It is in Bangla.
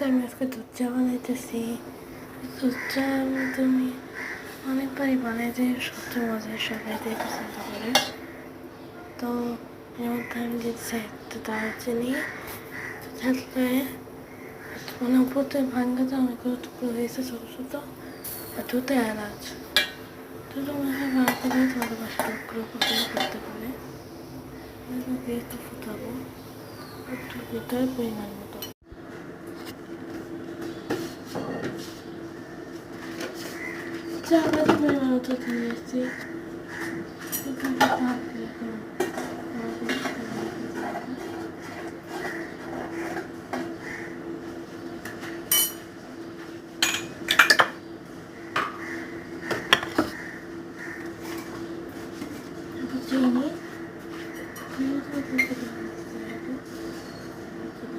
আমি আজকে দুধ চা বানাইতেছি। দুধ চা তুমি অনেকবারই বানাইতে সবচেয়ে মজার সবাইতে পছন্দ করে। তো এর মধ্যে আমি দিচ্ছি একটু দারচিনি, থাকলে মানে উপরতে ভাঙ্গা তো অনেকগুলো টুকরো হয়েছে ছোটো ছোটো, আর দুধে এলাচ। তো তোমরা ভালো করে তোমাদের বাসা টুকরো পছন্দ করতে পারে। দিয়ে একটু ফুটাবো একটু ভিতরে পরিমাণ মতো। চা পরিমাণ মতো দিয়ে এসেছি।